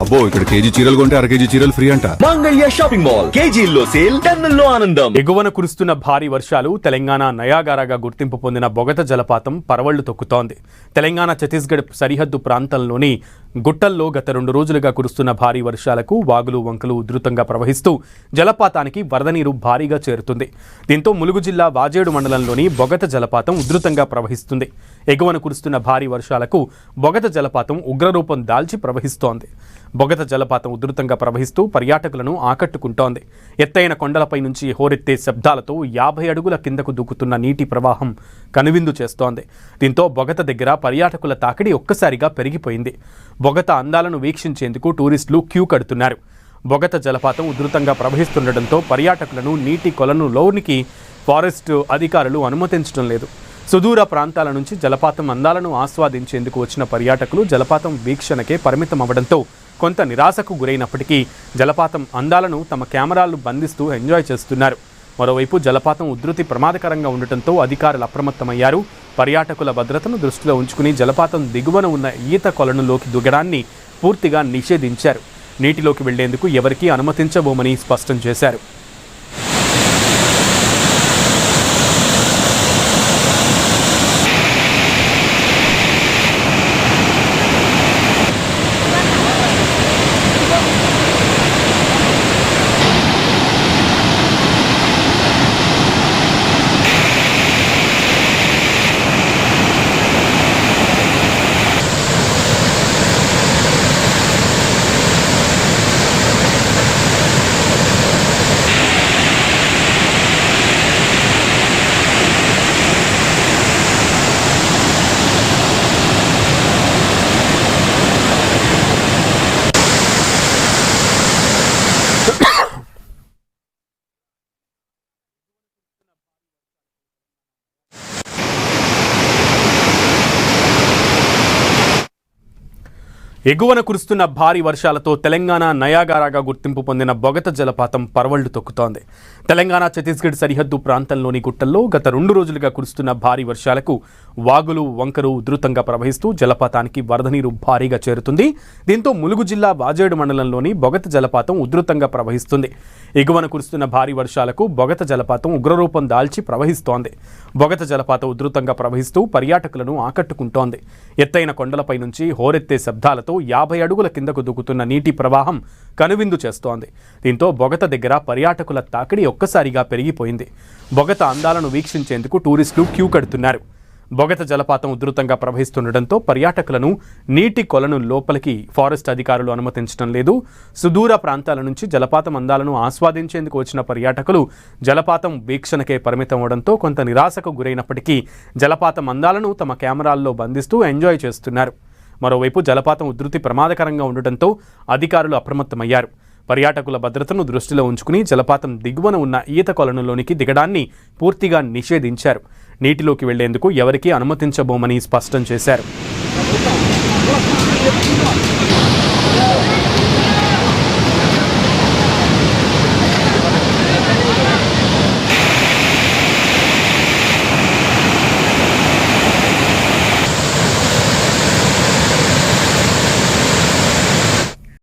అబ్బో ఇక్కడ కేజీ చీరలు కొంటే అర కేజీ చీరలు ఫ్రీ అంట. మంగళ్య షాపింగ్ మాల్ కేజీల్లో సేల్, టన్నుల్లో ఆనందం. ఎగువన కురుస్తున్న భారీ వర్షాలు తెలంగాణ నయాగారాగా గుర్తింపు పొందిన బొగత జలపాతం పరవళ్లు తొక్కుతోంది. తెలంగాణ ఛత్తీస్గఢ్ సరిహద్దు ప్రాంతంలోని గుట్టల్లో గత 2 రోజులుగా కురుస్తున్న భారీ వర్షాలకు వాగులు వంకలు ఉధృతంగా ప్రవహిస్తూ జలపాతానికి వరద నీరు భారీగా చేరుతుంది. దీంతో ములుగు జిల్లా వాజేడు మండలంలోని బొగత జలపాతం ఉధృతంగా ప్రవహిస్తుంది. ఎగువన కురుస్తున్న భారీ వర్షాలకు బొగత జలపాతం ఉగ్రరూపం దాల్చి ప్రవహిస్తోంది. బొగత జలపాతం ఉధృతంగా ప్రవహిస్తూ పర్యాటకులను ఆకట్టుకుంటోంది. ఎత్తైన కొండలపై నుంచి హోరెత్తే శబ్దాలతో 50 అడుగుల కిందకు దూకుతున్న నీటి ప్రవాహం కనువిందు చేస్తోంది. దీంతో బొగత దగ్గర పర్యాటకుల తాకిడి ఒక్కసారిగా పెరిగిపోయింది. బొగత అందాలను వీక్షించేందుకు టూరిస్టులు క్యూ కడుతున్నారు. బొగత జలపాతం ఉధృతంగా ప్రవహిస్తుండటంతో పర్యాటకులను నీటి కొలనులోనికి ఫారెస్ట్ అధికారులు అనుమతించడం లేదు. సుదూర ప్రాంతాల నుంచి జలపాతం అందాలను ఆస్వాదించేందుకు వచ్చిన పర్యాటకులు జలపాతం వీక్షణకే పరిమితం అవ్వడంతో కొంత నిరాశకు గురైనప్పటికీ జలపాతం అందాలను తమ కెమెరాలు బంధిస్తూ ఎంజాయ్ చేస్తున్నారు. మరోవైపు జలపాతం ఉధృతి ప్రమాదకరంగా ఉండటంతో అధికారులు అప్రమత్తమయ్యారు. పర్యాటకుల భద్రతను దృష్టిలో ఉంచుకుని జలపాతం దిగువన ఉన్న ఈత కొలనులోకి దిగడాన్ని పూర్తిగా నిషేధించారు. నీటిలోకి వెళ్లేందుకు ఎవరికీ అనుమతించబోమని స్పష్టం చేశారు. ఎగువన కురుస్తున్న భారీ వర్షాలతో తెలంగాణ నయాగారాగా గుర్తింపు పొందిన బొగత జలపాతం పరవళ్లు తొక్కుతోంది. తెలంగాణ ఛత్తీస్గఢ్ సరిహద్దు ప్రాంతంలోని గుట్టల్లో గత 2 రోజులుగా కురుస్తున్న భారీ వర్షాలకు వాగులు వంకరు ఉధృతంగా ప్రవహిస్తూ జలపాతానికి వరద నీరు భారీగా చేరుతుంది. దీంతో ములుగు జిల్లా వాజేడు మండలంలోని బొగత జలపాతం ఉధృతంగా ప్రవహిస్తుంది. ఎగువన కురుస్తున్న భారీ వర్షాలకు బొగత జలపాతం ఉగ్రరూపం దాల్చి ప్రవహిస్తోంది. బొగత జలపాతం ఉధృతంగా ప్రవహిస్తూ పర్యాటకులను ఆకట్టుకుంటోంది. ఎత్తైన కొండలపై నుంచి హోరెత్తే శబ్దాలతో 50 అడుగుల కిందకు దూకుతున్న నీటి ప్రవాహం కనువిందు చేస్తోంది. దీంతో బొగత దగ్గర పర్యాటకుల తాకిడి ఒక్కసారిగా పెరిగిపోయింది. బొగత అందాలను వీక్షించేందుకు టూరిస్టులు క్యూ కడుతున్నారు. బొగత జలపాతం ఉధృతంగా ప్రవహిస్తుండటంతో పర్యాటకులను నీటి కొలను లోపలికి ఫారెస్ట్ అధికారులు అనుమతించడం లేదు. సుదూర ప్రాంతాల నుంచి జలపాతం అందాలను ఆస్వాదించేందుకు వచ్చిన పర్యాటకులు జలపాతం వీక్షణకే పరిమితం అవడంతో కొంత నిరాశకు గురైనప్పటికీ జలపాతం అందాలను తమ కెమెరాల్లో బంధిస్తూ ఎంజాయ్ చేస్తున్నారు. మరోవైపు జలపాతం ఉధృతి ప్రమాదకరంగా ఉండటంతో అధికారులు అప్రమత్తమయ్యారు. పర్యాటకుల భద్రతను దృష్టిలో ఉంచుకుని జలపాతం దిగువన ఉన్న ఈత కొలనులోనికి దిగడాన్ని పూర్తిగా నిషేధించారు. నీటిలోకి వెళ్లేందుకు ఎవరికీ అనుమతించబోమని స్పష్టం చేశారు.